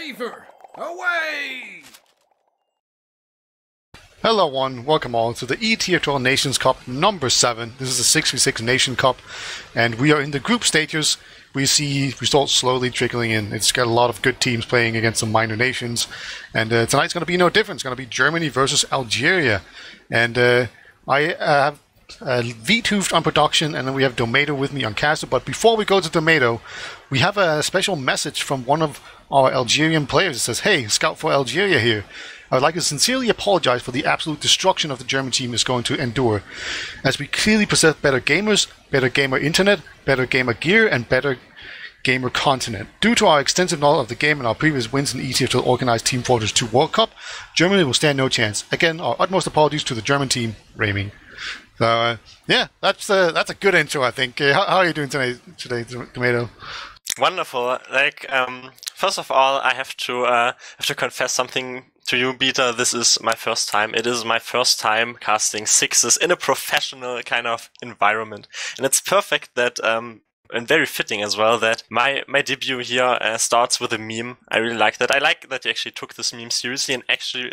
Beaver, away! Hello one, welcome all to the ETF2L Nations Cup number 7. This is a 6v6 Nation Cup, and we are in the group stages. We see results slowly trickling in. It's got a lot of good teams playing against some minor nations, and tonight's going to be no different. It's going to be Germany versus Algeria, and I have Wiethoofd on production, and then we have Domaytoe with me on caster. But before we go to Domaytoe, we have a special message from one of our Algerian players. It says, "Hey, Scout for Algeria here. I would like to sincerely apologize for the absolute destruction of the German team is going to endure, as we clearly possess better gamers, better gamer internet, better gamer gear, and better gamer continent. Due to our extensive knowledge of the game and our previous wins in ETF2 organized Team Fortress 2 World Cup, Germany will stand no chance. Again, our utmost apologies to the German team, Raming." So, yeah, that's a good intro, I think. How are you doing today, Domaytoe? Wonderful. First of all, I have to confess something to you, Beta. This is my first time. It is my first time casting sixes in a professional kind of environment, and it's perfect that and very fitting as well that my debut here starts with a meme. I really like that. I like that you actually took this meme seriously and actually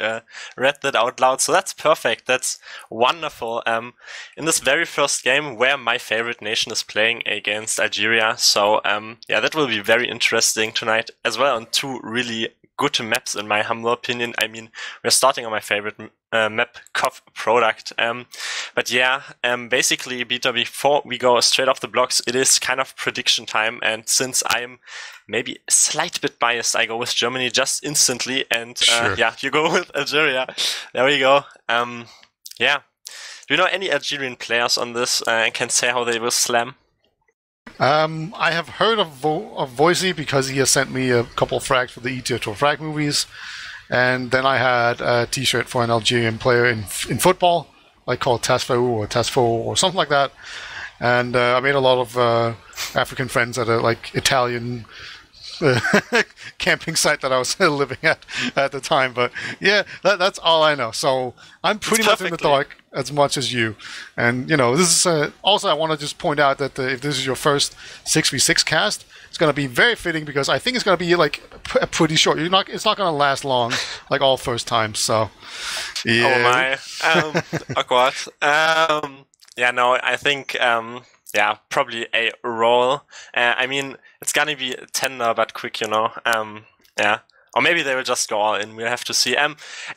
read that out loud. So that's perfect. That's wonderful. In this very first game where my favorite nation is playing against Algeria. So yeah, that will be very interesting tonight as well on two really good maps in my humble opinion. I mean, we're starting on my favorite map, COF product. But yeah, basically, Beta, before we go straight off the blocks, it is kind of prediction time. And since I'm maybe a slight bit biased, I go with Germany just instantly. And Sure. yeah, you go with Algeria. There we go. Yeah. Do you know any Algerian players on this and can say how they will slam? I have heard of Voisey because he has sent me a couple of frags for the ETF2 frag movies, and then I had a t-shirt for an Algerian player in football, like called Tasfou or Tasfo or something like that, and I made a lot of African friends at a Italian camping site that I was living at the time. But yeah, that's all I know. So I'm pretty much in the dark as much as you. And you know, this is also I want to just point out that if this is your first 6v6 cast, it's going to be very fitting because I think it's going to be like pretty short. It's not going to last long like all first times. So yeah. Oh my, awkward. Yeah, no, I think yeah, probably a roll. I mean, it's gonna be tender but quick, you know. Yeah, or maybe they will just go all in. We'll have to see.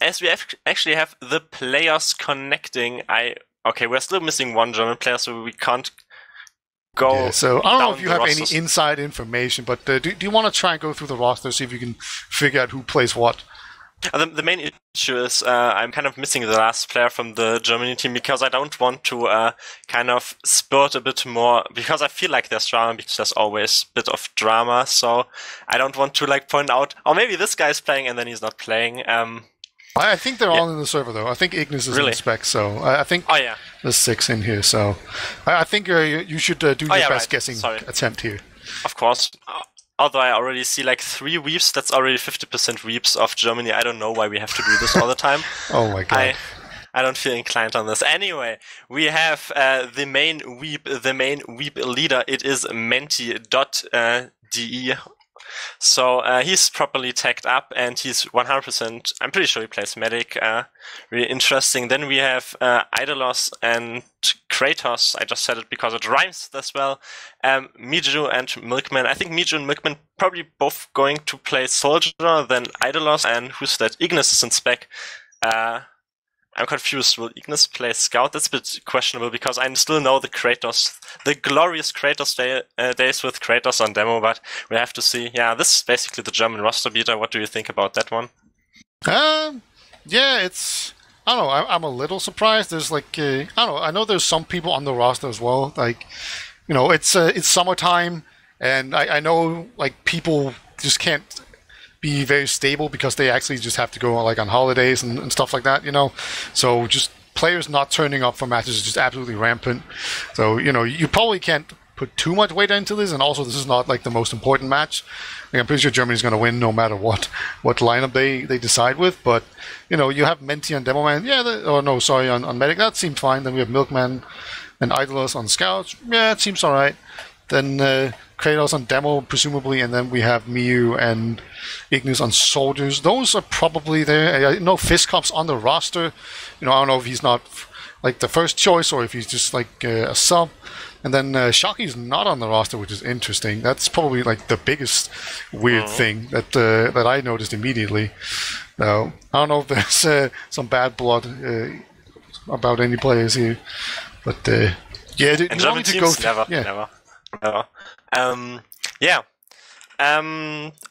As we actually have the players connecting, okay, we're still missing one German player, so we can't go. Yeah, so I don't know if you have rosters. any inside information, but do you want to try and go through the roster, see if you can figure out who plays what? The main issue is I'm kind of missing the last player from the Germany team because I don't want to kind of spurt a bit more because I feel like there's drama because there's always a bit of drama. So I don't want to like point out, oh, maybe this guy's playing and then he's not playing. I think they're all in the server though. I think Ignis is in spec, so I think there's 6 in here. So I think you should do your best guessing attempt here. Of course. Although I already see like 3 weeps, that's already 50% weeps of Germany. I don't know why we have to do this all the time. Oh my god. I don't feel inclined on this. Anyway, we have the main weep leader. It is Menti.de. So he's properly tagged up and he's 100%, I'm pretty sure he plays Medic, really interesting. Then we have Idolos and Kratos, I just said it because it rhymes as well. Miju and Milkman, I think Miju and Milkman probably both going to play Soldier, then Idolos, and who's that? Ignis is in spec. I'm confused. Will Ignis play Scout? That's a bit questionable because I still know the Kratos, the glorious Kratos days with Kratos on demo, but we have to see. Yeah, this is basically the German roster Beta. What do you think about that one? Yeah, it's. I don't know. I'm a little surprised. There's like I don't know. I know there's some people on the roster as well. Like, you know, it's summertime, and I know like people just can't be very stable because they actually just have to go like on holidays and stuff like that, you know. So just players not turning up for matches is just absolutely rampant. So, you know, you probably can't put too much weight into this, and also this is not like the most important match. Like, I'm pretty sure Germany's going to win no matter what lineup they decide with. But, you know, you have Menti on Demo Man. Yeah, on Medic. That seemed fine. Then we have Milkman and Idolos on Scouts. Yeah, it seems alright. then Kratos on Demo, presumably, and then we have Miu and Ignis on Soldiers. Those are probably there. I know Fiskop's on the roster. I don't know if he's not like the first choice or if he's just like a sub. And then Shockey's not on the roster, which is interesting. That's probably like the biggest weird thing that I noticed immediately. I don't know if there's some bad blood about any players here, but yeah, and German teams never.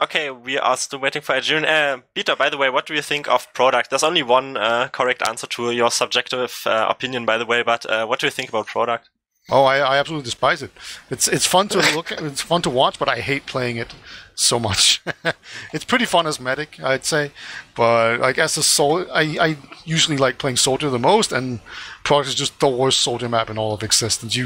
Okay, we are still waiting for Algerian. Peter, by the way, what do you think of product? There's only one correct answer to your subjective opinion, by the way, but what do you think about product? Oh, I absolutely despise it. It's fun to look at, it's fun to watch, but I hate playing it so much. It's pretty fun as medic, I'd say, but like as a soldier, I usually like playing soldier the most, and product is just the worst soldier map in all of existence.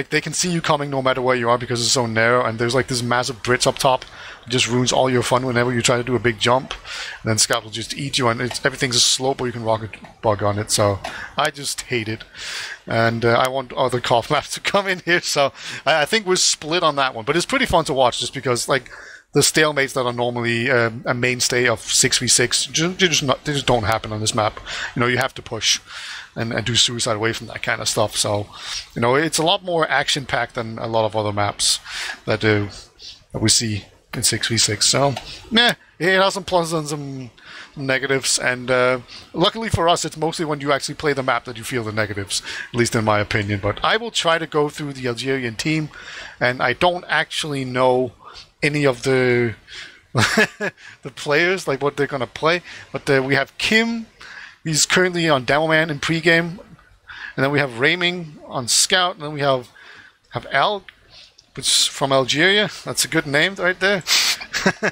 They can see you coming no matter where you are because it's so narrow, and there's like this massive bridge up top. It just ruins all your fun whenever you try to do a big jump, and then Scout will just eat you, and everything's a slope, or you can rocket bug on it. So I just hate it, and I want other KOF maps to come in here. So I think we're split on that one, but it's pretty fun to watch just because like the stalemates that are normally a mainstay of 6v6 they just don't happen on this map. You have to push and do suicide away from that kind of stuff. So it's a lot more action packed than a lot of other maps that we see in 6v6. So it has some pluses and some negatives, and luckily for us, it's mostly when you actually play the map that you feel the negatives, at least in my opinion. But I will try to go through the Algerian team, and I don't actually know any of the the players, like what they're gonna play. But we have Kim. He's currently on Demo Man in pregame, and then we have Raiming on Scout, and then we have Al, which is from Algeria. That's a good name right there.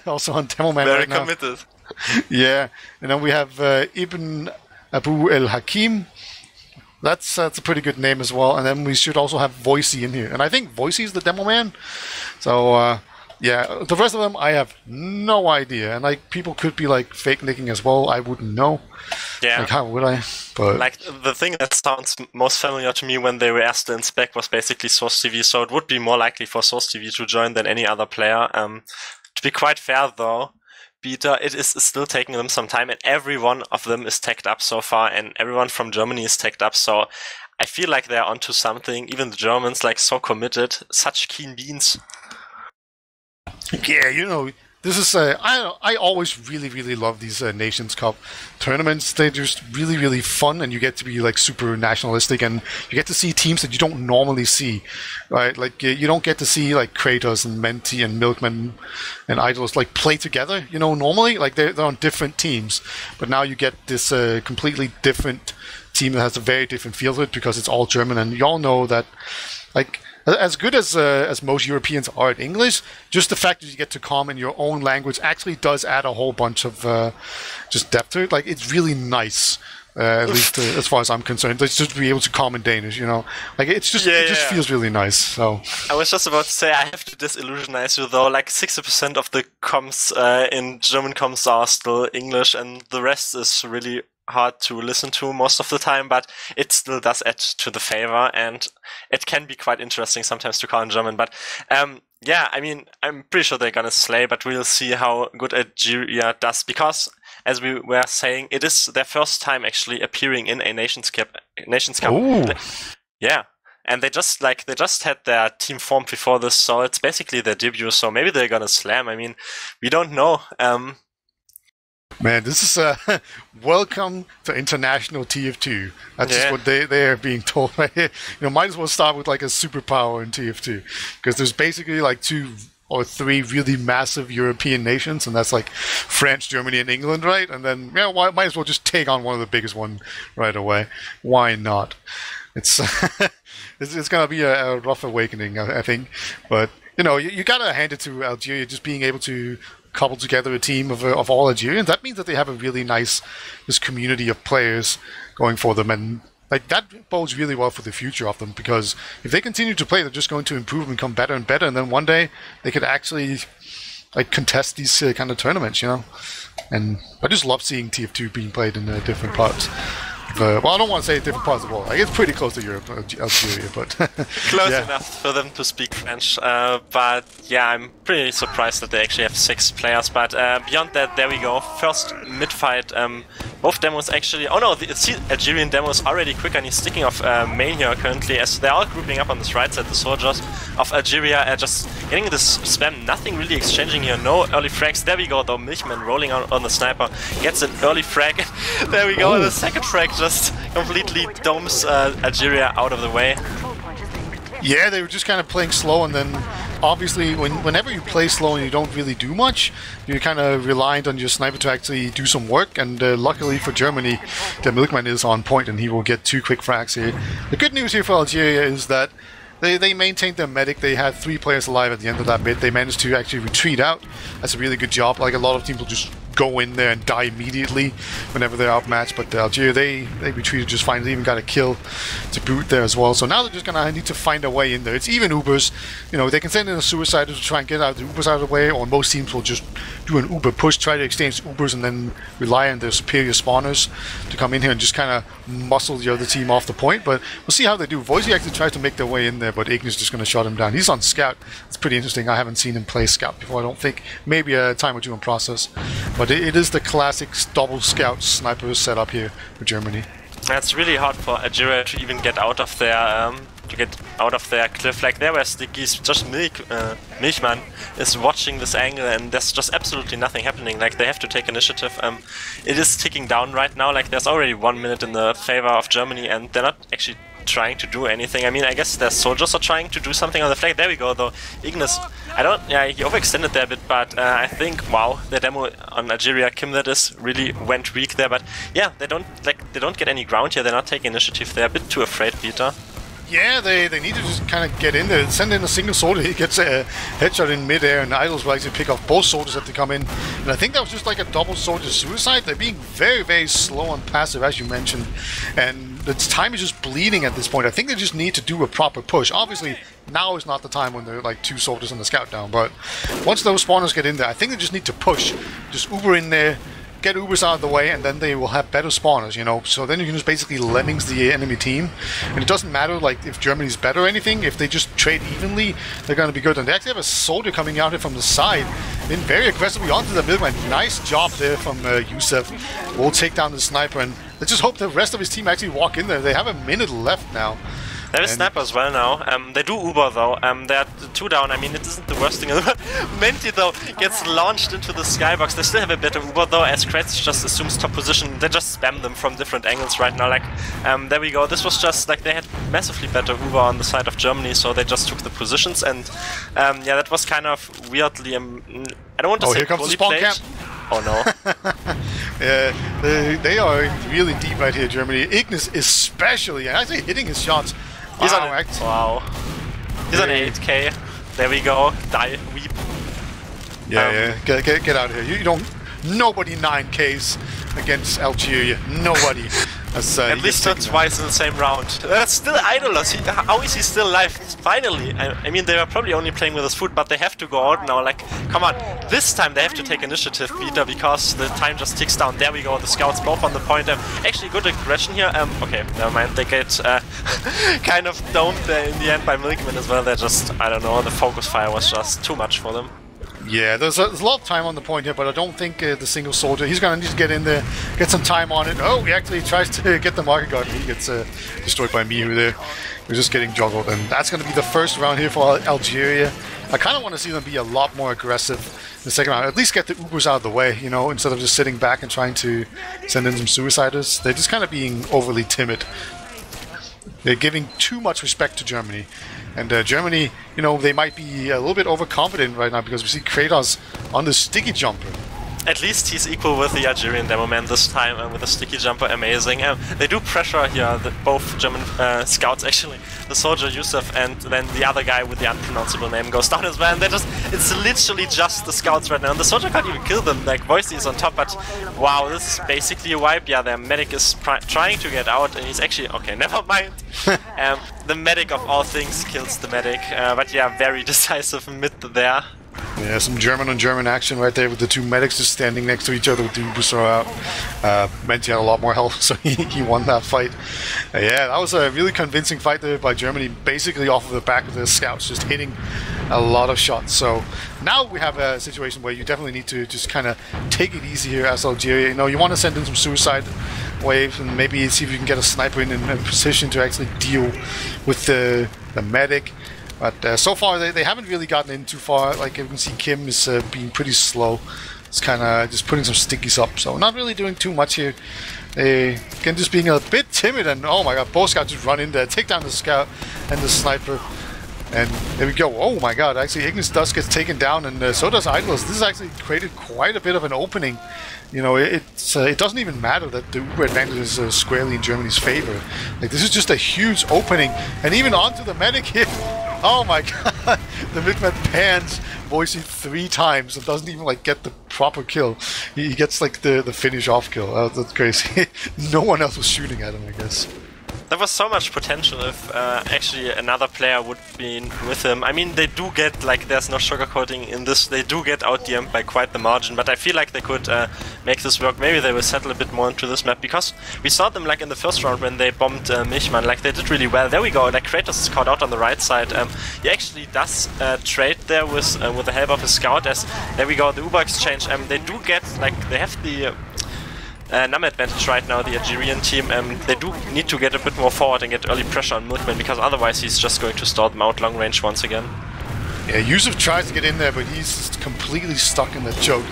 Also on Demo Man Very right now. committed. Yeah, and then we have Ibn Abu El Hakim. That's a pretty good name as well. And then we should also have Voicey in here, and I think Voicey is the Demo Man. So yeah, the rest of them I have no idea, and like people could be like fake nicking as well. I wouldn't know. Yeah. Like how would I? But like the thing that sounds most familiar to me when they were asked to inspect was basically Source TV. So it would be more likely for Source TV to join than any other player. To be quite fair though, Peter, it is still taking them some time, and every one of them is tagged up so far, and everyone from Germany is tagged up. So I feel like they're onto something. Even the Germans, like, so committed, such keen beans. Yeah, this is I always really love these Nations Cup tournaments. They're just really fun, and you get to be like super nationalistic, and you get to see teams that you don't normally see, right? Like you don't get to see like Kratos and Menti and Milkman and Idols like play together. Normally like they're on different teams, but now you get this completely different team that has a very different feel to it because it's all German, and you all know that like. As good as most Europeans are at English, just the fact that you get to comment in your own language actually does add a whole bunch of just depth to it. Like it's really nice, at least as far as I'm concerned. Just to be able to comment Danish, like it just feels really nice. So I was just about to say I have to disillusionize you though. Like 60% of the comms in German comms are still English, and the rest is really hard to listen to most of the time, but it still does add to the favor, and it can be quite interesting sometimes to call in German. But yeah, I mean, I'm pretty sure they're gonna slay, but we'll see how good Algeria does, because as we were saying, it is their first time actually appearing in a Nations Cup. Ooh. Yeah. And they just had their team formed before this, so it's basically their debut, so maybe they're gonna slam. I mean, we don't know. Man, this is welcome to international TF2. That's just what they are being told right here. Might as well start with like a superpower in TF2, because there's basically like 2 or 3 really massive European nations, and that's like France, Germany, and England, right? And then might as well just take on one of the biggest one right away. Why not? It's it's gonna be a rough awakening, I think. But you gotta hand it to Algeria, just being able to cobble together a team of all Algerians. That means that they have a really nice this community of players going for them, and like that bodes really well for the future of them, because if they continue to play, they're just going to improve and become better and better, and then one day they could actually like contest these kind of tournaments, And I just love seeing TF2 being played in different parts well, I don't want to say different parts of the world. Like, it's pretty close to Europe, Algeria, but Close yeah. enough for them to speak French. But yeah, I'm pretty surprised that they actually have 6 players. But beyond that, there we go. First mid-fight. Both demos actually... Oh no, the Algerian demo is already quick and he's sticking off main here currently, as they're all grouping up on this right side. The soldiers of Algeria just getting this spam. Nothing really exchanging here. No early frags. There we go, though. Milkman rolling on the sniper. Gets an early frag. There we go. Ooh. The second frag just completely domes Algeria out of the way. Yeah, they were just kind of playing slow, and then obviously whenever you play slow and you don't really do much, you're kind of reliant on your sniper to actually do some work, and luckily for Germany, the Milkman is on point and he will get 2 quick frags here. The good news here for Algeria is that they maintained their medic. They had 3 players alive at the end of that bit. They managed to actually retreat out. That's a really good job. Like, a lot of teams will just go in there and die immediately whenever they're outmatched, but Algeria, they retreated just fine. They even got a kill to boot there as well. So now they're just gonna need to find a way in there. It's even Ubers. You know, they can send in a suicider to try and get out the Ubers out of the way, or most teams will just do an Uber push, try to exchange Ubers, and then rely on their superior spawners to come in here and just kind of muscle the other team off the point. But we'll see how they do. Voicy actually tries to make their way in there, but Ignis just gonna shut him down. He's on scout. It's pretty interesting. I haven't seen him play scout before, I don't think. Maybe a time or two in process. But it is the classic double scout sniper setup here for Germany. It's really hard for Algeria to even get out of their cliff. Like, there where Sticky's just Milchman is watching this angle, and there's just absolutely nothing happening. Like, they have to take initiative. It is ticking down right now. Like, there's already 1 minute in the favor of Germany, and they're not actually trying to do anything. I mean, I guess their soldiers are trying to do something on the flag. There we go, though. Ignis, he overextended there a bit, but I think, wow, the demo on Algeria, Kim that is, really went weak there. But yeah, they don't get any ground here. They're not taking initiative. They're a bit too afraid, Peter. Yeah, they need to just kind of get in there, send in a single soldier. He gets a headshot in midair, and Idols will actually pick off both soldiers that they come in. And I think that was just like a double soldier suicide. They're being very, very slow and passive, as you mentioned. And the time is just bleeding at this point. I think they just need to do a proper push. Obviously, now is not the time when they're like 2 soldiers on the scout down. But once those spawners get in there, I think they just need to push. Just Uber in there, get Ubers out of the way, and then they will have better spawners, you know. So then you can just basically lemmings the enemy team, and it doesn't matter like if Germany's better or anything. If they just trade evenly, they're going to be good. And they actually have a soldier coming out here from the side, in very aggressively onto the Milkman. Nice job there from Youssef. We'll take down the sniper, and let's just hope the rest of his team actually walk in there. They have a minute left now. They have a sniper as well now. They do Uber though. They're 2 down. I mean, it isn't the worst thing in the world. Menti though gets launched into the skybox. They still have a better Uber though, as Kretz just assumes top position. They just spam them from different angles right now. Like, there we go. This was just like they had massively better Uber on the side of Germany, so they just took the positions. And yeah, that was kind of weirdly. I don't want to say here comes the spawn played. camp. Oh no. Yeah, they are really deep right here, Germany. Ignis especially, actually hitting his shots. He's wow, on wow. He's on 8k. There we go. Die, weep. Yeah, get out of here. You don't. Nobody 9Ks against Algeria. Nobody. At least not twice in the same round. That's still Idolos. How is he still alive? Finally. I mean, they were probably only playing with his food, but they have to go out now. Like, come on. This time they have to take initiative, Peter, because the time just ticks down. There we go. The scouts both on the point. Actually, good aggression here. Okay, never mind. They get kind of domed there in the end by Milkman as well. They're just, I don't know, the focus fire was just too much for them. Yeah, there's a lot of time on the point here, but I don't think the single soldier, he's going to need to get in there, get some time on it. Oh, he actually tries to get the market guard. He gets destroyed by Mihu there. We're just getting juggled, and that's going to be the first round here for Algeria. I kind of want to see them be a lot more aggressive in the second round. At least get the Ubers out of the way, you know, instead of just sitting back and trying to send in some suiciders. They're just kind of being overly timid. They're giving too much respect to Germany. And Germany, you know, they might be a little bit overconfident right now because we see Kratos on the sticky jumper. At least he's equal with the Algerian demo man this time, with the sticky jumper, amazing. They do pressure here, both German scouts actually. The soldier Youssef and then the other guy with the unpronounceable name goes down as well. And it's literally just the scouts right now. And the soldier can't even kill them, like Voicy is on top, but wow, this is basically a wipe. Yeah, their medic is trying to get out and he's actually, okay, never mind. The medic of all things kills the medic, but yeah, very decisive mid there. Yeah, some German on German action right there with the two medics just standing next to each other with the booster out. Menti had a lot more health, so he won that fight. Yeah, that was a really convincing fight there by Germany, basically off of the back of the scouts, just hitting a lot of shots. So now we have a situation where you definitely need to just kind of take it easy here as Algeria. You know, you want to send in some suicide waves and maybe see if you can get a sniper in a position to actually deal with the medic. But so far they haven't really gotten in too far. Like you can see, Kim is being pretty slow. It's kind of just putting some stickies up, so not really doing too much here. Again, just being a bit timid, and oh my god, both scouts just run in there, take down the scout and the sniper. And there we go. Oh my god, actually Ignis does get taken down, and so does Idlers. This has actually created quite a bit of an opening. You know, it doesn't even matter that the Uber advantage is squarely in Germany's favor. Like, this is just a huge opening, and even onto the medic here. Oh my god, the midman pans Voicy 3 times and doesn't even like get the proper kill. He gets like the finish off kill. That's crazy. No one else was shooting at him, I guess. There was so much potential if actually another player would be with him. I mean, they do get, like, there's no sugarcoating in this, they do get out-DM'd by quite the margin, but I feel like they could make this work. Maybe they will settle a bit more into this map, because we saw them, like, in the first round when they bombed Milchmann, like, they did really well. There we go, like, Kratos is caught out on the right side. He actually does trade there with the help of his scout, as, there we go, the Uber exchange. They do get, like, they have the number advantage right now, the Algerian team. They do need to get a bit more forward and get early pressure on Milkman, because otherwise he's just going to stall them out long range once again. Yeah, Yusuf tries to get in there, but he's completely stuck in the choke.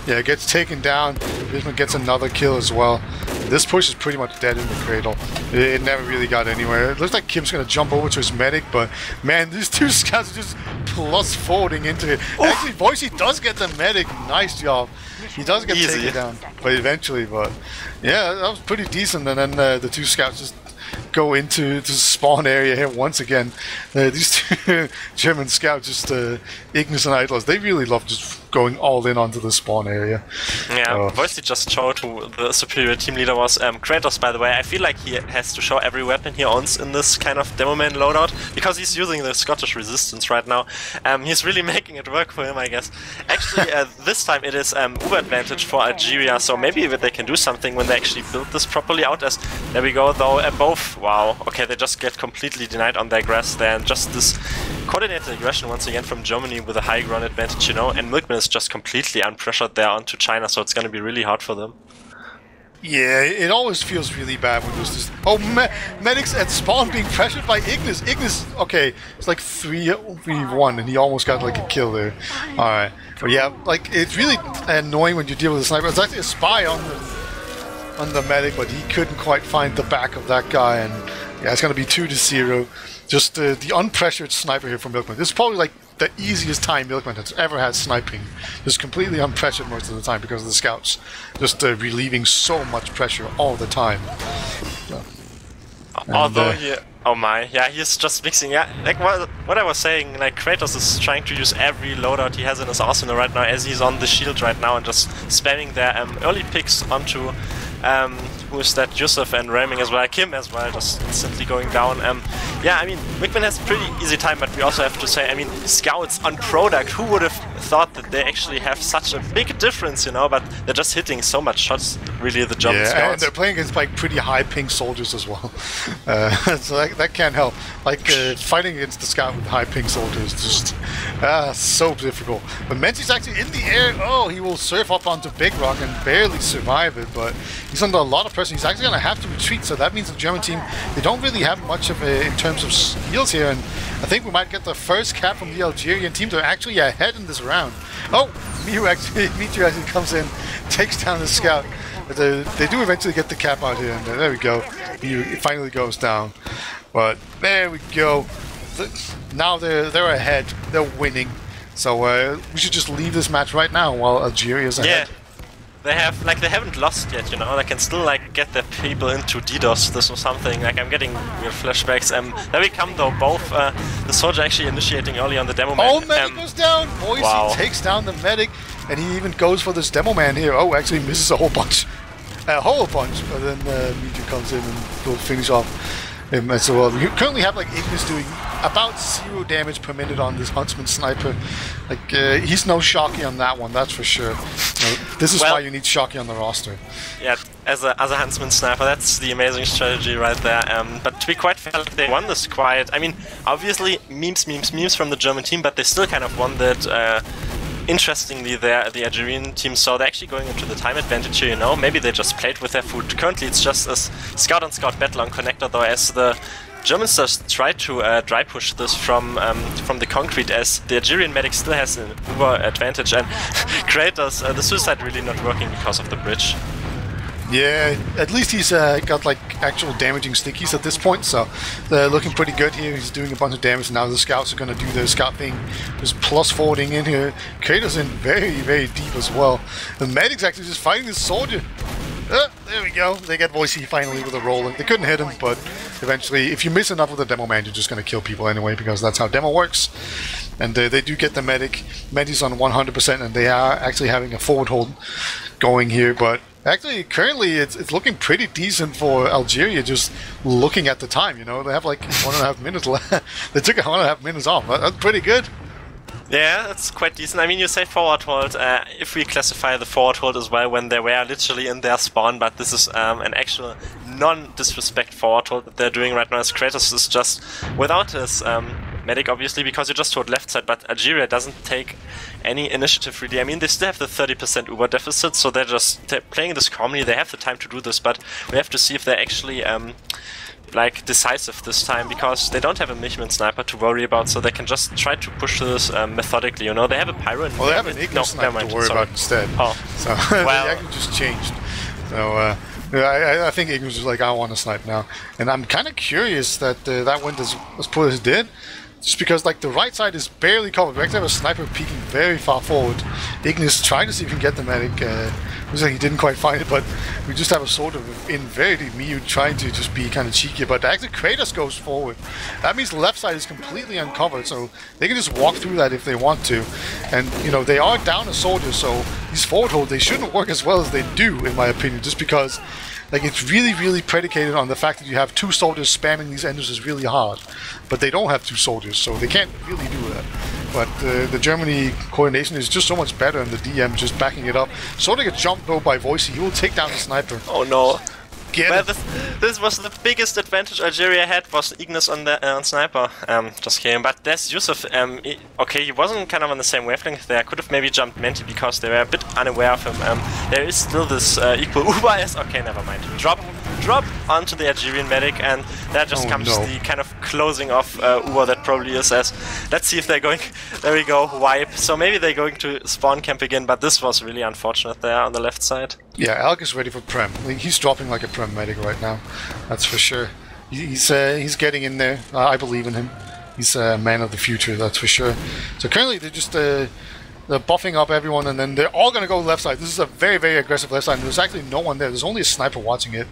Yeah, gets taken down. Milkman gets another kill as well. This push is pretty much dead in the cradle. It never really got anywhere. It looks like Kim's going to jump over to his medic, but man, these two scouts are just plus forwarding into it. Oof. Actually, Voicy does get the medic. Nice job. He does get taken down, but eventually. But yeah, that was pretty decent. And then the two scouts just go into the spawn area here once again. These two German scouts, just Ignis and Idlers, they really love just going all in onto the spawn area. Yeah, Voicy just showed who the superior team leader was. Kratos, by the way, I feel like he has to show every weapon he owns in this kind of demo man loadout, because he's using the Scottish resistance right now. He's really making it work for him, I guess. Actually, this time it is Uber advantage for Algeria, so maybe they can do something when they actually build this properly out. As there we go, though, both, wow, okay, they just get completely denied on their grass there, and just this coordinated aggression once again from Germany with a high ground advantage, you know, and Milkman is just completely unpressured there onto China, so it's going to be really hard for them. Yeah, it always feels really bad when there's this... Oh, medics at spawn being pressured by Ignis. Ignis, okay, it's like 3v1 and he almost got like a kill there. Alright, but yeah, like, it's really annoying when you deal with a sniper. It's actually a spy on the medic, but he couldn't quite find the back of that guy, and yeah, it's going to be 2-0. Just the unpressured sniper here from Milkman. This is probably like the easiest time Milkman has ever had sniping. Just completely unpressured most of the time because of the scouts. Just relieving so much pressure all the time. So, although he... Oh my, yeah, he's just mixing, yeah, like what I was saying, like Kratos is trying to use every loadout he has in his arsenal right now, as he's on the shield right now and just spamming their early picks onto, who is that, Yusuf and Raming as well, Kim as well, just instantly going down. Yeah, I mean, Wickman has a pretty easy time, but we also have to say, I mean, scouts on product, who would have thought that they actually have such a big difference, you know, but they're just hitting so much shots, really, the German scouts. And they're playing against like pretty high ping soldiers as well. So that can't help. Like fighting against the scout with high ping soldiers is just so difficult. But Menti's actually in the air. Oh, he will surf up onto Big Rock and barely survive it, but he's under a lot of pressure. He's actually going to have to retreat, so that means the German team, they don't really have much of a, in terms of heals here, and I think we might get the first cap from the Algerian team. They're actually ahead in this round. Oh, Mitu actually comes in, takes down the scout. But they do eventually get the cap out here, and there we go. It finally goes down. But there we go. Now they're ahead. They're winning. So we should just leave this match right now while Algeria's ahead. Yeah. They haven't lost yet, you know. They can still like get their people into DDoS. This or something. Like, I'm getting weird flashbacks. There we come though. Both the soldier actually initiating early on the demo man. Oh, medic goes down. Voicy takes down the medic, and he even goes for this demo man here. Oh, actually misses a whole bunch, but then Mitu comes in and will finish off. him as well. You currently have like Ignis doing about 0 damage per minute on this Huntsman Sniper. Like he's no Shocky on that one, that's for sure. This is why you need Shocky on the roster. Yeah, as a Huntsman Sniper, that's the amazing strategy right there. But to be quite fair, they won this quite. I mean, obviously memes from the German team, but they still kind of won that. Interestingly, the Algerian team, so they're actually going into the time advantage here, you know. Maybe they just played with their food. Currently, it's just a scout-on-scout battle on Connector, though, as the Germans just try to dry push this from the concrete, as the Algerian medic still has an uber advantage, and Kratos, the suicide really not working because of the bridge. Yeah, at least he's got like actual damaging stickies at this point, so they're looking pretty good here. He's doing a bunch of damage. Now the scouts are going to do their scout thing. There's plus forwarding in here. Kratos in very deep as well. The medic's actually just fighting this soldier. There we go. They get Voicey finally with a roll. They couldn't hit him, but eventually, if you miss enough with the demo man, you're just going to kill people anyway, because that's how demo works. And they do get the medic. Medi's on 100%, and they are actually having a forward hold going here, but actually, currently, it's looking pretty decent for Algeria, just looking at the time, you know. They have like 1.5 minutes left. They took 1.5 minutes off. That's pretty good. Yeah, that's quite decent. I mean, you say forward hold. If we classify the forward hold as well, when they were literally in their spawn, but this is an actual non-disrespect forward hold that they're doing right now, as Kratos is just without his medic, obviously, because you just hold left side, but Algeria doesn't take any initiative really. I mean, they still have the 30% Uber deficit, so they're playing this calmly. They have the time to do this, but we have to see if they're actually like decisive this time, because they don't have a Milchman sniper to worry about, so they can just try to push this methodically. You know, they have a pyro. Well, they have an Ignis sniper to worry about instead. Oh, so well, they actually just changed. So I think Ignis was like, I want to snipe now, and I'm kind of curious that that went as poor as it did. Just because like the right side is barely covered. We actually have a sniper peeking very far forward. Ignis trying to see if he can get the medic. Looks like he didn't quite find it, but we just have a sort of in very deep Miu trying to just be kind of cheeky. But actually Kratos goes forward. That means the left side is completely uncovered, so they can just walk through that if they want to. And you know, they are down a soldier, so these forward holds, they shouldn't work as well as they do, in my opinion, just because like it's really predicated on the fact that you have 2 soldiers spamming these entrances really hard, but they don't have 2 soldiers, so they can't really do that. But the Germany coordination is just so much better, and the DM just backing it up. So they get jumped though by Voicey. He will take down the sniper. Oh no. Well, this was the biggest advantage Algeria had, was Ignis on the on sniper. Just kidding. But there's Yusuf. Okay, he wasn't kind of on the same wavelength there. Could have maybe jumped Menti because they were a bit unaware of him. There is still this equal Uber as. Okay, never mind. Drop onto the Algerian medic, and there just comes the kind of closing of Uber that probably is as. Let's see if they're going. There we go. Wipe. So maybe they're going to spawn camp again. But this was really unfortunate there on the left side. Yeah, Alk is ready for Prem. He's dropping like a Prem medic right now. That's for sure. He's getting in there. I believe in him. He's a man of the future, that's for sure. So currently they're just they're buffing up everyone, and then they're all going to go left side. This is a very aggressive left side, and there's actually no one there. There's only a sniper watching it.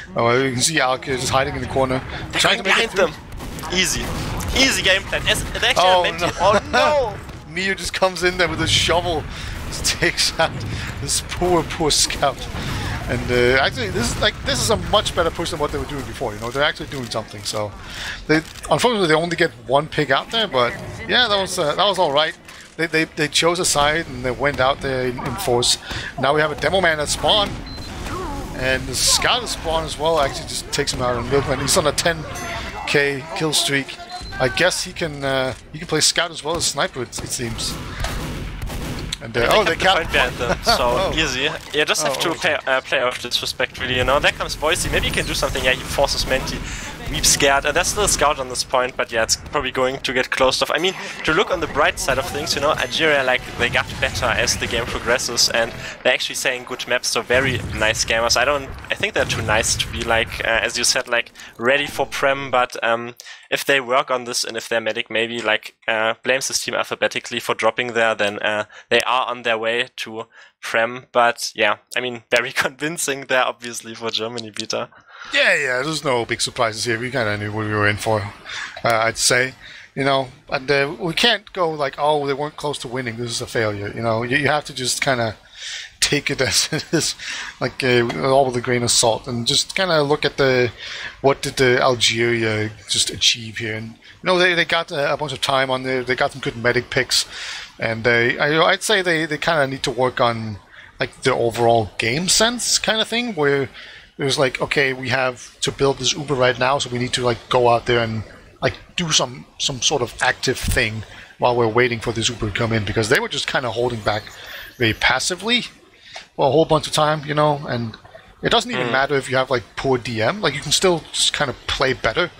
You can see Alk just hiding in the corner. Trying to make it them. Easy game plan. They actually no. Oh no! Miu just comes in there with a shovel. Takes out this poor scout, and actually this is a much better push than what they were doing before. You know, they're actually doing something. So unfortunately they only get 1 pick out there, but yeah, that was all right. They chose a side and they went out there in force. Now we have a demo man at spawn, and the scout at spawn as well. Actually just takes him out, and he's on a 10k kill streak. I guess he can play scout as well as sniper. It seems. And they can't behind them, so easy. You just have to play off disrespect, really, you know. There comes Voicey. Maybe he can do something. Yeah, he forces Menti. Weep scared. There's still a scout on this point, but yeah, it's probably going to get closed off. I mean, to look on the bright side of things, you know, Algeria, like, they got better as the game progresses, and they're actually saying good maps, so very nice gamers. I think they're too nice to be, like, as you said, like, ready for Prem, but if they work on this, and if their medic maybe, like, blames his team alphabetically for dropping there, then they are on their way to Prem. But yeah, I mean, very convincing there, obviously, for Germany, Beta. Yeah, there's no big surprises here. We kind of knew what we were in for, I'd say. You know, and we can't go like, oh, they weren't close to winning, this is a failure. You know, you have to just kind of take it as it is, like all with a grain of salt, and just kind of look at what did the Algeria just achieve here. And they got a bunch of time on there. They got some good medic picks, and I'd say they kind of need to work on like the overall game sense kind of thing, where there's like, okay, we have to build this Uber right now, so we need to like go out there and like do some sort of active thing while we're waiting for this Uber to come in, because they were just kind of holding back very passively for a whole bunch of time, and it doesn't even matter if you have like poor DM, like you can still just kind of play better.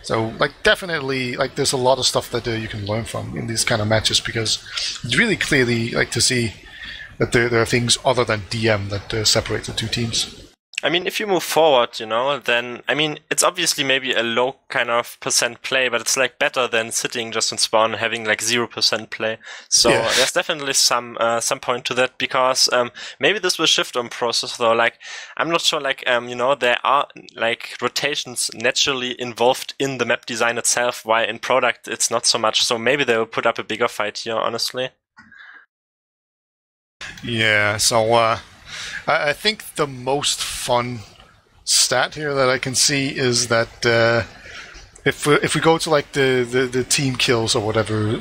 So like definitely like there's a lot of stuff that you can learn from in these kind of matches, because it's really clearly like to see that there are things other than DM that separate the two teams. I mean, if you move forward, then, I mean, it's obviously maybe a low kind of percent play, but it's like better than sitting just in spawn having like 0% play. So there's definitely some point to that, because maybe this will shift on process though. Like, I'm not sure, like, there are like rotations naturally involved in the map design itself, while in product it's not so much. So maybe they will put up a bigger fight here, honestly. Yeah, so I think the most fun stat here that I can see is that if we go to like the team kills or whatever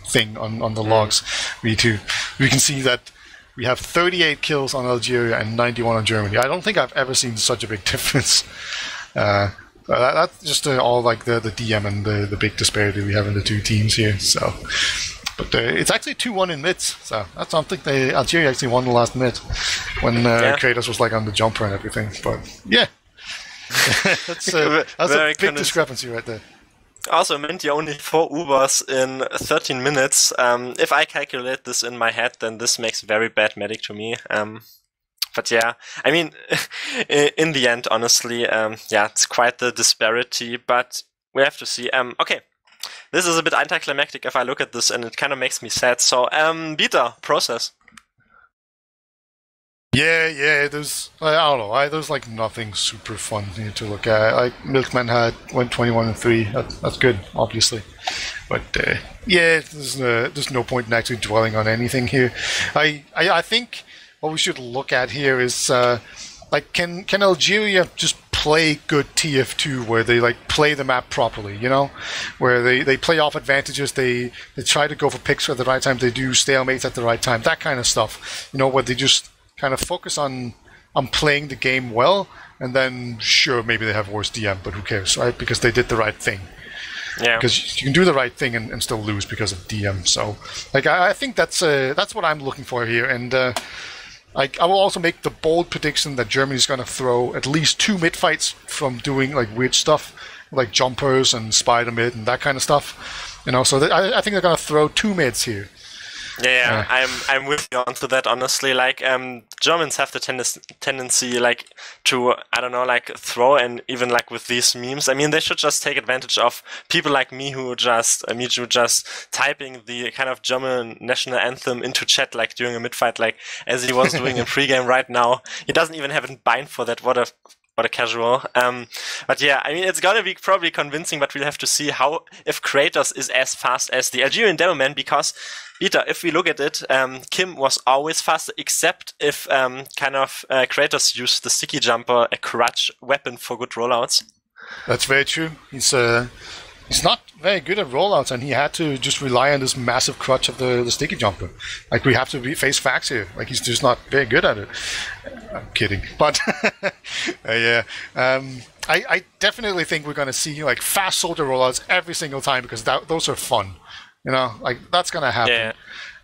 thing on the logs, we can see that we have 38 kills on Algeria and 91 on Germany. I don't think I've ever seen such a big difference. That's just all like the DM and the big disparity we have in the two teams here. So. But it's actually 2-1 in mids, so that's something. Algeria actually won the last mid when Kratos was like on the jumper and everything. But yeah, that's a big discrepancy right there. Also meant you only 4 Ubers in 13 minutes. If I calculate this in my head, then this makes very bad medic to me. But yeah, I mean, in the end, honestly, it's quite the disparity. But we have to see. Okay. This is a bit anticlimactic if I look at this, and it kind of makes me sad. So, Beta, process. Yeah, there's, I don't know, there's like nothing super fun here to look at. Like, Milkman went 21-3, that's good, obviously. But, there's no point in actually dwelling on anything here. I think what we should look at here is, like, can Algeria just play good TF2 where they like play the map properly, where they play off advantages, they try to go for picks at the right time, they do stalemates at the right time, that kind of stuff, where they just kind of focus on playing the game well, and then sure, maybe they have worse DM, but who cares, right? Because they did the right thing. Yeah. Because you can do the right thing and still lose because of DM. So, like, I think that's what I'm looking for here, and I will also make the bold prediction that Germany's going to throw at least 2 mid fights from doing like weird stuff, like jumpers and spider mid and that kind of stuff. So I think they're going to throw 2 mids here. Yeah, I'm with you on to that, honestly. Like, Germans have the tendency, like, to, I don't know, like, throw, and even, like, with these memes, I mean, they should just take advantage of people like me who just typing the kind of German national anthem into chat, like, during a mid-fight, like, as he was doing in pregame right now. He doesn't even have a bind for that. What a casual. But yeah, I mean, it's gonna be probably convincing, but we'll have to see if Kratos is as fast as the Algerian demo man, because Peter, if we look at it, Kim was always faster, except if Kratos used the sticky jumper, a crutch weapon for good rollouts. That's very true. He's not very good at rollouts, and he had to just rely on this massive crutch of the sticky jumper. Like, we have to face facts here. Like, he's just not very good at it. I'm kidding, but yeah. I definitely think we're going to see like fast soldier rollouts every single time, because those are fun. Like, that's going to happen. Yeah.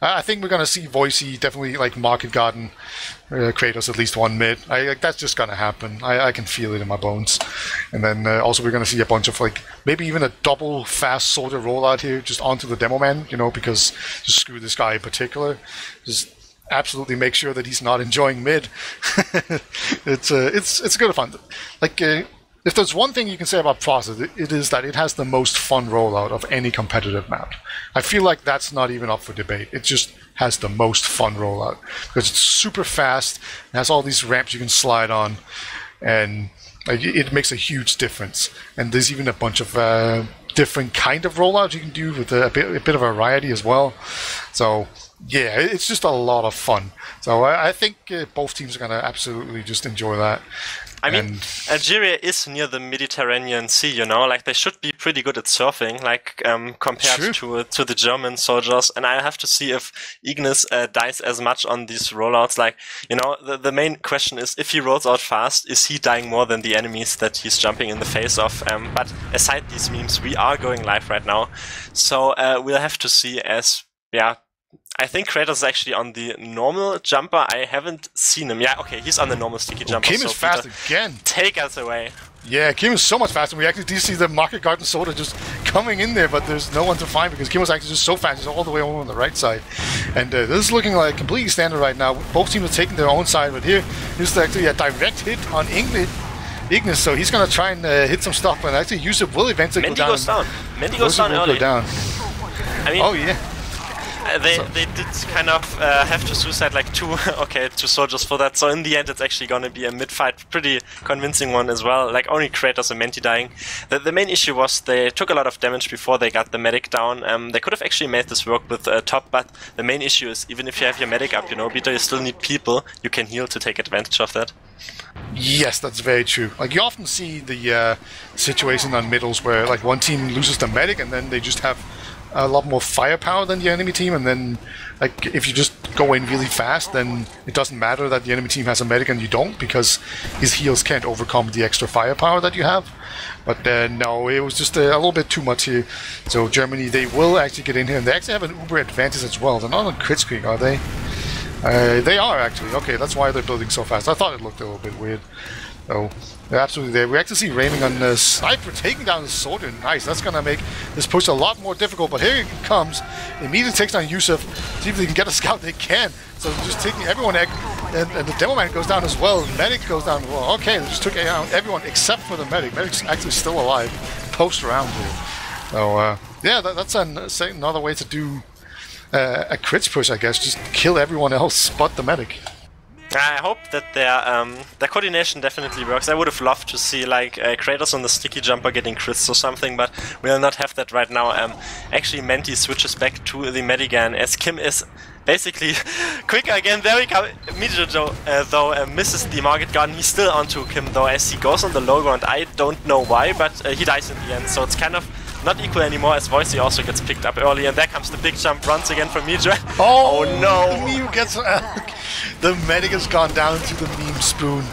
I think we're going to see Voicey definitely like Market Garden, Kratos at least 1 mid. That's just going to happen. I can feel it in my bones. And then also we're going to see a bunch of like maybe even a double fast soldier rollout here just onto the demo man, because just screw this guy in particular. Just absolutely make sure that he's not enjoying mid. It's good fun. Like, if there's one thing you can say about Process, it is that it has the most fun rollout of any competitive map. I feel like that's not even up for debate. It just has the most fun rollout because it's super fast, it has all these ramps you can slide on, and it makes a huge difference. And there's even a bunch of different kind of rollouts you can do with a bit of variety as well. So Yeah, it's just a lot of fun. So I think both teams are going to absolutely just enjoy that. I mean, Algeria is near the Mediterranean Sea, you know, like they should be pretty good at surfing, like compared to the German soldiers. And I have to see if Ignis dies as much on these rollouts. Like, you know, the main question is if he rolls out fast, is he dying more than the enemies that he's jumping in the face of? But aside these memes, we are going live right now, so we'll have to see as I think Kratos is actually on the normal jumper. I haven't seen him. Yeah, okay, he's on the normal sticky jumper. Kim is fast again. Take us away. Yeah, Kim is so much faster. We actually do see the Market Garden Soda just coming in there, but there's no one to find because Kim was actually just so fast. He's all the way over on the right side. And this is looking like completely standard right now. Both teams are taking their own side, but here's actually a direct hit on Ignis, so he's going to try and hit some stuff, and actually Yusuf will eventually Mendy go down. Goes down. Mendy goes down early. I mean, oh yeah. They did kind of have to suicide like two soldiers for that, so in the end it's actually gonna be a mid-fight, pretty convincing one as well, like only Kratos and Menti dying. The main issue was they took a lot of damage before they got the medic down. They could have actually made this work with top, but the main issue is even if you have your medic up, you know, Beta, you still need people you can heal to take advantage of that. Yes, that's very true. Like, you often see the situation on middles where like one team loses the medic and then they just have a lot more firepower than the enemy team, and then like if you just go in really fast, then it doesn't matter that the enemy team has a medic and you don't, because his heals can't overcome the extra firepower that you have. But no, it was just a little bit too much here. So Germany, they will actually get in here, and they actually have an uber advantage as well. They're not on crit streak, are they? They are actually. Okay, that's why they're building so fast. I thought it looked a little bit weird. So they're absolutely there. We actually see Raiming on the Sniper taking down the soldier. Nice. That's going to make this push a lot more difficult. But here he comes. Immediately takes down Yusuf. See if they can get a scout. They can. So just taking everyone. And the Demo Man goes down as well. The medic goes down as well. Okay, they just took out everyone except for the medic. Medic's actually still alive post round here. So yeah, that's another way to do a crits push, I guess. Just kill everyone else but the medic. I hope that their coordination definitely works. I would have loved to see like Kratos on the sticky jumper getting crits or something, but we'll not have that right now. Actually, Menti switches back to the Medigan as Kim is basically quicker again. There we go. Mijojo though misses the Market Garden. He's still onto Kim though as he goes on the low ground. I don't know why, but he dies in the end. So it's kind of not equal anymore as Voicey also gets picked up early, and there comes the big jump once again from Midra. Oh no! The meme gets the medic has gone down to the meme spoon.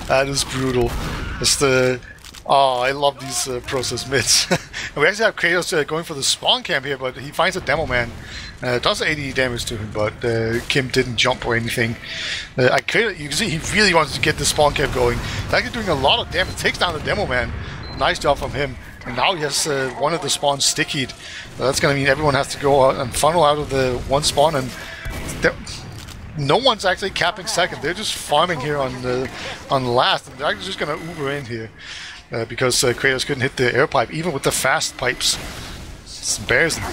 That is brutal. It's the I love these process mids. We actually have Kratos going for the spawn camp here, but he finds a Demo Man. Does 80 damage to him, but Kim didn't jump or anything. You can see he really wants to get the spawn camp going. He's actually doing a lot of damage. Takes down the Demo Man. Nice job from him. And now he has one of the spawns stickied. So that's going to mean everyone has to go out and funnel out of the one spawn, and no one's actually capping second. They're just farming here on last, and they're actually just going to Uber in here because Kratos couldn't hit the air pipe, even with the fast pipes. It's embarrassing.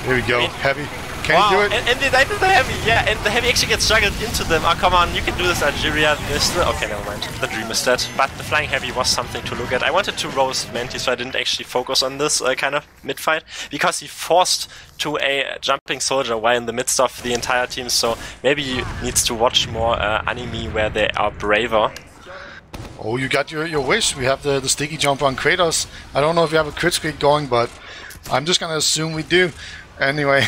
There we go, Heavy. Can you do it? And they did the Heavy, yeah, and the Heavy actually gets struggled into them. Oh, come on, you can do this, Algeria. Okay, never mind. The dream is dead. But the Flying Heavy was something to look at. I wanted to roast Menti, so I didn't actually focus on this kind of mid-fight, because he forced to a jumping soldier while in the midst of the entire team, so maybe he needs to watch more anime where they are braver. Oh, you got your wish. We have the sticky jump on Kratos. I don't know if you have a crit streak going, but I'm just going to assume we do. Anyway,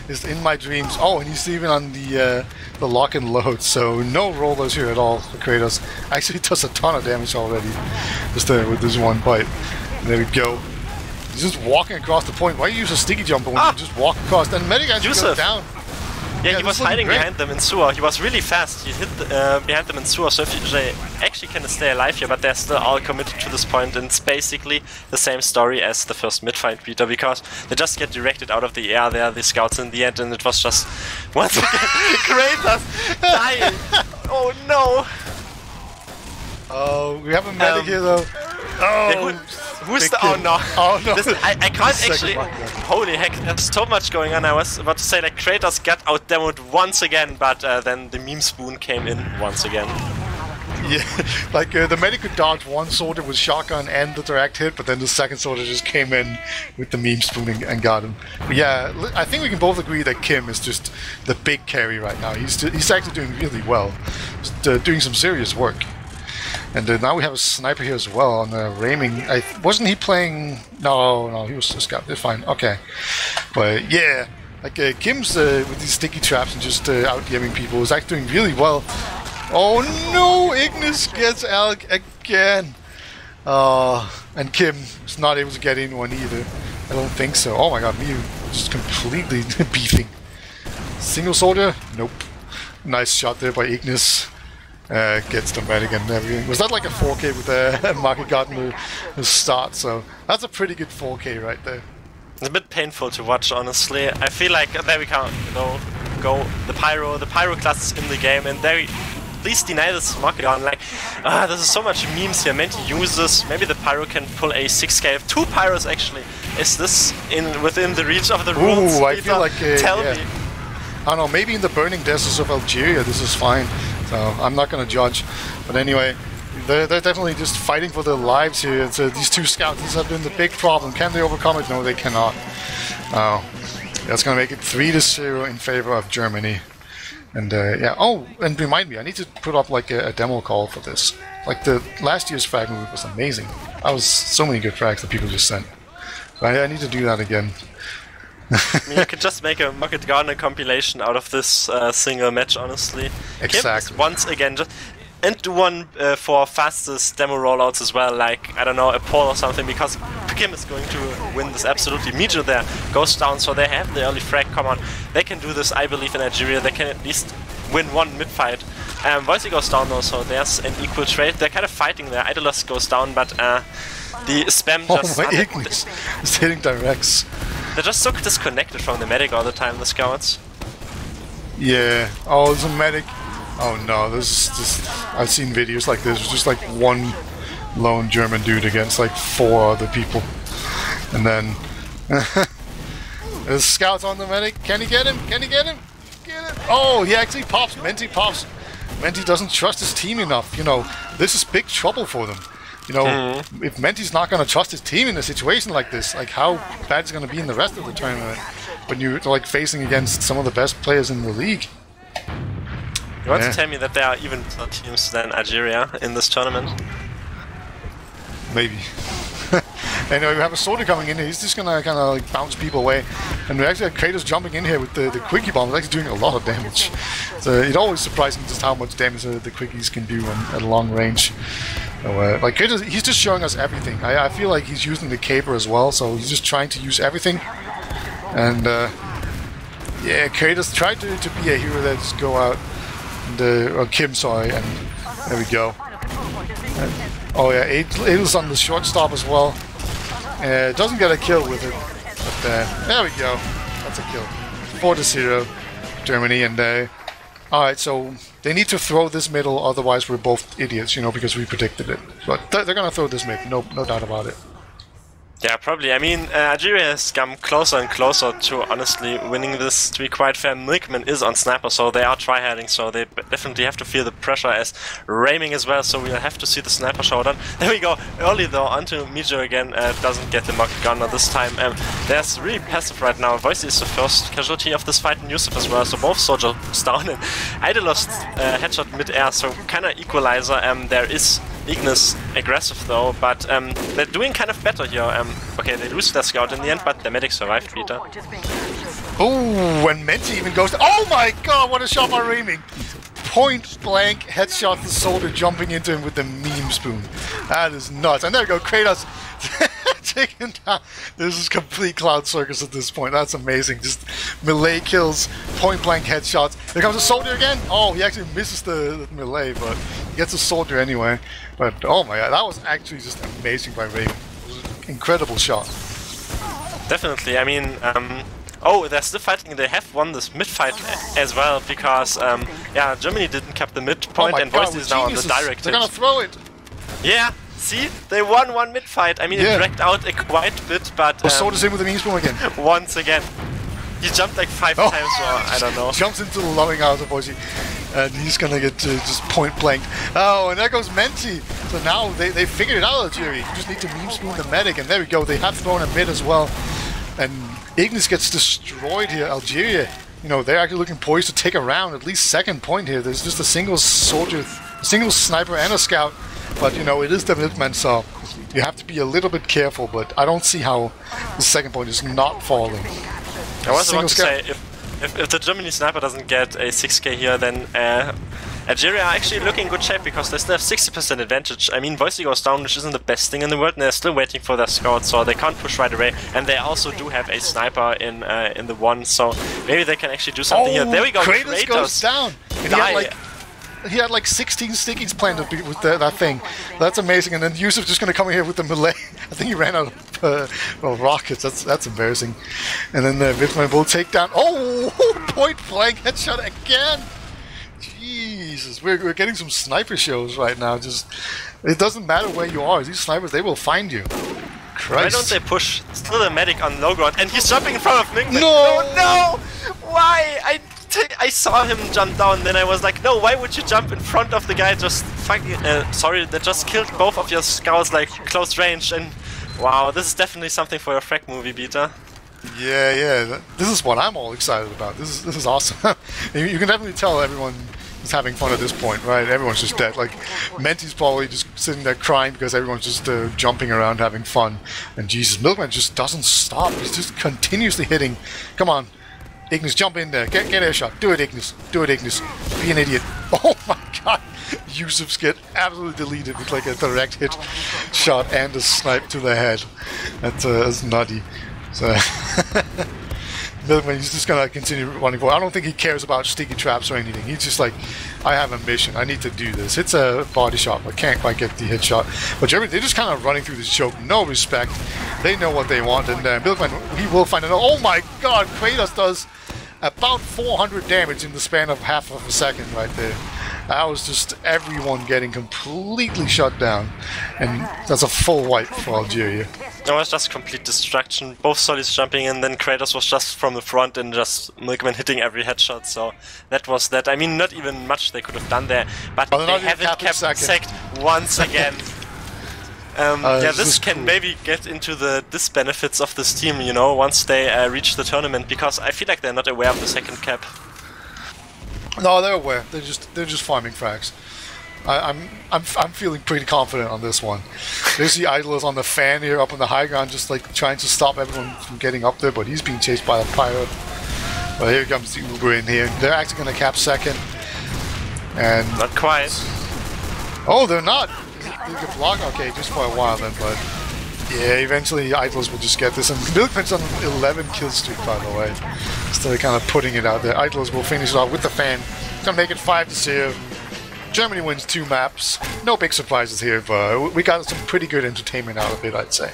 it's in my dreams. Oh, and he's even on the lock and load, so no rollers here at all for Kratos. Actually, does a ton of damage already, just with this one bite. And there we go. He's just walking across the point. Why use a sticky jumper when you just walk across? Then Medic actually goes down. Yeah, he was hiding behind them in sewer. He was really fast. He hid behind them in sewer, so if they actually can stay alive here, but they're still all committed to this point, and it's basically the same story as the first mid-fight Peter, because they just get directed out of the air there, the scouts in the end, and it was just once again Kratos dying. Oh no! Oh, we have a medic here though. Oh, who's the? Oh no! Oh no! I can't actually. Holy heck! There's so much going on. I was about to say like Kratos got out demoed once again, but then the meme spoon came in once again. Yeah, like the medic could dodge one soldier with shotgun and the direct hit, but then the second soldier just came in with the meme spoon and got him. But yeah, I think we can both agree that Kim is just the big carry right now. He's actually doing really well, just, doing some serious work. And now we have a sniper here as well on Raiming. Wasn't he playing? No, he was a scout. They're fine. Okay, but yeah, like Kim's with these sticky traps and just out DMing people is actually doing really well. Oh no! Ignis gets Alg again! And Kim is not able to get in one either. I don't think so. Oh my god, Mew just completely beefing. Single soldier? Nope. Nice shot there by Ignis. Gets the medic and everything. Was that like a 4K with the market gotten the start? So that's a pretty good 4K right there. It's a bit painful to watch, honestly. I feel like there we can't go the pyro class is in the game, and there we please deny this market on. Like, there's so much memes here. Menti uses, maybe the pyro can pull a 6k. 2 pyros actually. Is this within the reach of the rules? Ooh, I feel like tell yeah. me. I don't know, maybe in the burning deserts of Algeria this is fine. So I'm not gonna judge. But anyway, they're definitely just fighting for their lives here. It's, these two scouts, these have been the big problem. Can they overcome it? No, they cannot. That's gonna make it 3-0 in favor of Germany. And yeah, oh, and remind me, I need to put up like a demo call for this. Like the last year's frag move was amazing. That was so many good frags that people just sent. So I need to do that again. I mean, you could just make a Market Gardener compilation out of this single match, honestly. Exactly. Kim, once again, just and do one for fastest demo rollouts as well, like, I don't know, a poll or something, because Kim is going to win this absolutely. Mijo there goes down, so they have the early frag. Come on, they can do this, I believe, in Algeria. They can at least win one mid-fight. Voicy goes down though, so there's an equal trade. They're kind of fighting there. Idolus goes down, but the spam just... Oh my Ignis is hitting directs. They're just so disconnected from the medic all the time, the scouts. Yeah. Oh, there's a medic. Oh no, this is just... I've seen videos like this. It's just like one lone German dude against like 4 other people. And then... there's scouts on the medic. Can he get him? Can he get him? Get him! Oh, he actually pops. Menti pops. Menti doesn't trust his team enough. You know, this is big trouble for them. You know, if Menti's not going to trust his team in a situation like this, like how bad it's going to be in the rest of the tournament when you're like facing against some of the best players in the league. You want to tell me that there are even better teams than Algeria in this tournament? Maybe. Anyway, we have a soldier coming in here. He's just going to kind of like bounce people away. And we actually have Kratos jumping in here with the quickie bomb. It's actually doing a lot of damage. So it always surprises me just how much damage the quickies can do at long range. So, like Kratos, he's just showing us everything. I feel like he's using the caper as well, so he's just trying to use everything. And yeah, Kratos tried to be a hero that just go out and or Kim, sorry, and there we go. And, oh yeah, Adel's on the short stop as well. Doesn't get a kill with it, but there we go. That's a kill. 4-0, Germany, and alright, so they need to throw this middle, otherwise we're both idiots, you know, because we predicted it. But they're gonna throw this mid, no doubt about it. Yeah, probably. I mean, Algeria has come closer and closer to honestly winning this, to be quite fair. Milkman is on sniper, so they are tryharding, so they definitely have to feel the pressure as Raiming as well, so we'll have to see the sniper showdown. There we go, early though, onto Mijo again, doesn't get the market gunner this time. There's really passive right now. Voicy is the first casualty of this fight, and Yusuf as well, so both soldiers down, and Idolus headshot mid-air, so kinda equalizer. There is Ignis aggressive though, but they're doing kind of better here. Okay, they lose their scout in the end, but the medic survived, Peter. Oh, when Menti even goes... Oh my god, what a shot by Raiming! Point blank headshot the soldier jumping into him with the meme spoon. That is nuts. And there we go, Kratos taken down. This is complete cloud circus at this point. That's amazing. Just melee kills, point blank headshots. There comes a soldier again. Oh, he actually misses the melee, but he gets a soldier anyway. But oh my god, that was actually just amazing by Raiming. Incredible shot. Definitely. I mean, oh, they're still fighting. They have won this mid fight as well because, yeah, Germany didn't cap the mid point, and Voicy is now on the direct. They're gonna throw it. Yeah. See, they won one mid fight. I mean, it dragged out a quite bit, but so the same with the meme spoon again. Once again, he jumped like 5 times, or I don't know. Jumps into the loving house of Voicy. and he's gonna get just point blanked. Oh, and there goes Menti. So now they figured it out, Algeria. You just need to meme spoon the medic, and there we go. They have thrown a mid as well, and Ignis gets destroyed here. Algeria, you know, they're actually looking poised to take a round, at least second point here. There's just a single soldier, a single sniper, and a scout. But you know, it is the Milkman, so you have to be a little bit careful. But I don't see how the second point is not falling. I was about to say, if the Germany sniper doesn't get a 6k here, then Algeria are actually looking in good shape because they still have 60% advantage. I mean, Voici goes down, which isn't the best thing in the world, and they're still waiting for their scout, so they can't push right away. And they also do have a sniper in the one, so maybe they can actually do something here. There we go, Kratos goes down! And he had like 16 stickies planted with that thing. That's amazing. And then Wiethoofd just going to come in here with the melee. I think he ran out of rockets. That's embarrassing. And then the Wiethoofd will take down. Oh, point blank headshot again. Jesus, we're getting some sniper shows right now. Just it doesn't matter where you are. These snipers, they will find you. Christ. Why don't they push still the medic on low ground? And he's jumping in front of Mingman. No, Why? I saw him jump down, then I was like, no, why would you jump in front of the guy just fucking... sorry, that just killed both of your scouts, like, close range, and... Wow, this is definitely something for your frag movie, Beta. Yeah, this is what I'm all excited about. This is awesome. You can definitely tell everyone is having fun at this point, right? Everyone's just dead. Like, Menti's probably just sitting there crying because everyone's just jumping around having fun. And Jesus, Milkman just doesn't stop. He's just continuously hitting. Come on. Ignis, jump in there. Get a shot. Do it, Ignis. Do it, Ignis. Be an idiot. Oh my god. Wiethoofd get absolutely deleted with like a direct hit shot and a snipe to the head. That's nutty. So Milkman, he's just gonna continue running forward. I don't think he cares about sticky traps or anything. He's just like, I have a mission. I need to do this. It's a body shot, but can't quite get the hit shot. But they're just kind of running through this choke. No respect. They know what they want, and Milkman, he will find it. Oh my god, Kratos does about 400 damage in the span of half of a second right there. That was just everyone getting completely shut down, and that's a full wipe for Algeria. It was just complete destruction. Both Solis jumping in, then Kratos was just from the front and just Milkman hitting every headshot, so that was that. I mean, not even much they could have done there, but they haven't kept sacked once again. Yeah, this can cool. Maybe get into the disbenefits of this team, you know, once they reach the tournament, because I feel like they're not aware of the second cap. No, they're aware. They're just farming frags. I'm feeling pretty confident on this one. There's the Idlers on the fan here up on the high ground, just like trying to stop everyone from getting up there, but he's being chased by a pirate. Well, here comes the Uber in here. They're actually going to cap second. And not quite. Oh, they're not. They get blocked. Okay, just for a while then, but yeah, eventually Idlers will just get this. And Milkman's on an 11 kill streak, by the way. So they're kind of putting it out there. Idlers will finish it off with the fan. Gonna make it 5-0. Germany wins 2 maps. No big surprises here, but we got some pretty good entertainment out of it, I'd say.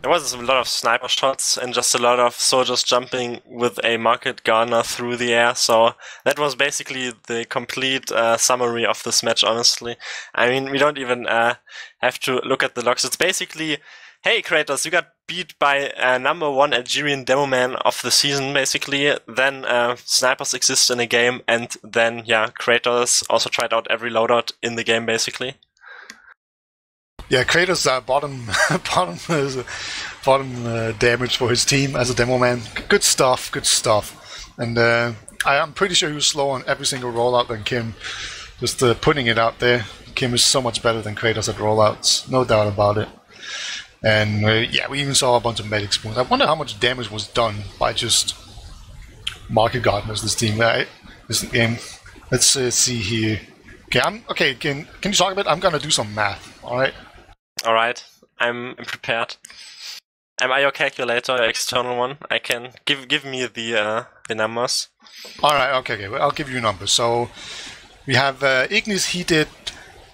There was a lot of sniper shots and just a lot of soldiers jumping with a market gunner through the air, so that was basically the complete summary of this match, honestly. I mean, we don't even have to look at the logs. It's basically, hey Kratos, you got beat by #1 Algerian demo man of the season, basically. Then snipers exist in a game, and then, yeah, Kratos also tried out every loadout in the game, basically. Yeah, Kratos bottom damage for his team as a demo man. Good stuff, good stuff. And I'm pretty sure he was slow on every single rollout than Kim. Just putting it out there. Kim is so much better than Kratos at rollouts, no doubt about it. And yeah, we even saw a bunch of medic spoons. I wonder how much damage was done by just market gardeners this team. This game. Let's see here. Okay, can you talk a bit? I'm gonna do some math. All right. All right. I'm prepared. Am I your calculator, your external one? I can give me the numbers. All right. Okay. Well, I'll give you numbers. So we have Ignis. He did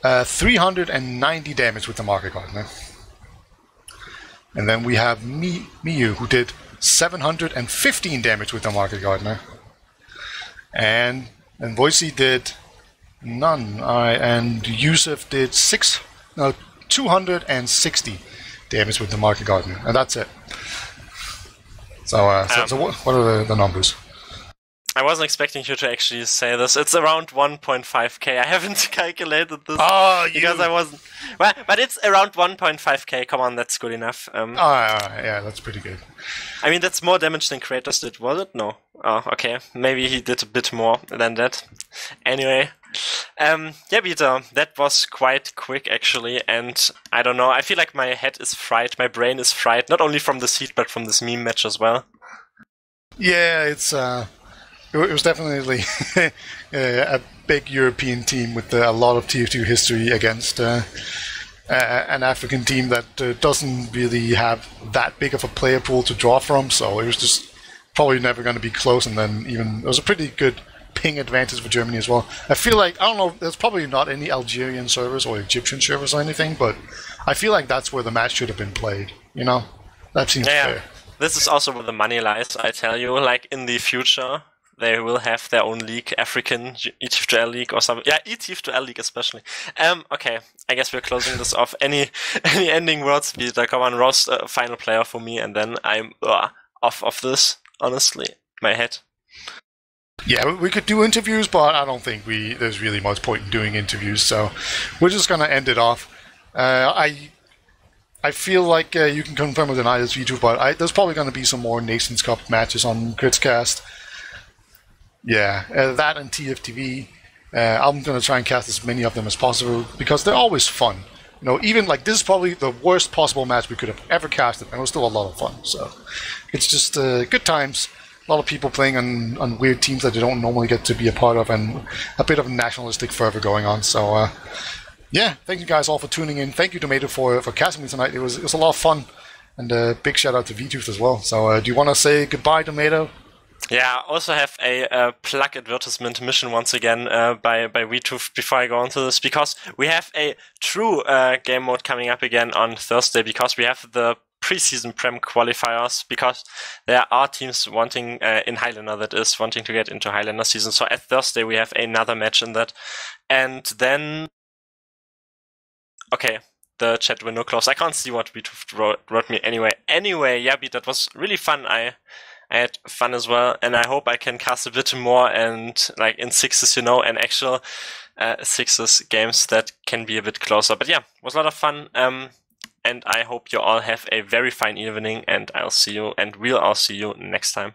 390 damage with the market gardener. And then we have Miyu, who did 715 damage with the market gardener. And Voici did none. And Wiethoofd did 260 damage with the market gardener. And that's it. So, so what are the numbers? I wasn't expecting you to actually say this. It's around 1.5k. I haven't calculated this because I wasn't. Well, but it's around 1.5k. Come on, that's good enough. Yeah, that's pretty good. I mean, that's more damage than Kratos did, was it? No. Oh, okay. Maybe he did a bit more than that. Anyway. Yeah, Peter, that was quite quick actually, and I don't know, I feel like my head is fried, my brain is fried, not only from this heat, but from this meme match as well. Yeah, it was definitely a big European team with a lot of TF2 history against an African team that doesn't really have that big of a player pool to draw from, so it was just probably never going to be close, and then it was a pretty good ping advantage for Germany as well. I feel like, I don't know, there's probably not any Algerian servers or Egyptian servers or anything, but I feel like that's where the match should have been played, That seems fair. This is also where the money lies, I tell you, like in the future. They will have their own league, African ETF2L league or something. Yeah, ETF2L league especially. Okay, I guess we're closing this off. Any ending words, Peter? Come on, roast a final player for me, and then I'm off of this. Honestly, my head. Yeah, we could do interviews, but I don't think there's really much point in doing interviews. So we're just gonna end it off. I feel like you can confirm or deny this, Wiethoofd, but there's probably going to be some more Nations Cup matches on Critscast. Yeah, that and TFTV. I'm going to try and cast as many of them as possible because they're always fun. Even like this is probably the worst possible match we could have ever casted, and it was still a lot of fun. So it's just good times. A lot of people playing on weird teams that they don't normally get to be a part of, and a bit of nationalistic fervor going on. So yeah, thank you guys all for tuning in. Thank you, Domaytoe, for casting me tonight. It was a lot of fun, and a big shout out to Wiethoofd as well. So do you want to say goodbye, Domaytoe? Yeah, I also have a plug advertisement mission once again by Wiethoofd before I go on to this, because we have a true game mode coming up again on Thursday, because we have the preseason Prem qualifiers, because there are teams wanting, in Highlander that is, wanting to get into Highlander season. So at Thursday we have another match in that. And then... Okay, the chat window closed. I can't see what Wiethoofd wrote me anyway. Anyway, yeah, that was really fun. I had fun as well, and I hope I can cast a bit more, and like in sixes, and actual sixes games that can be a bit closer. But yeah, it was a lot of fun, and I hope you all have a very fine evening, and we'll all see you next time.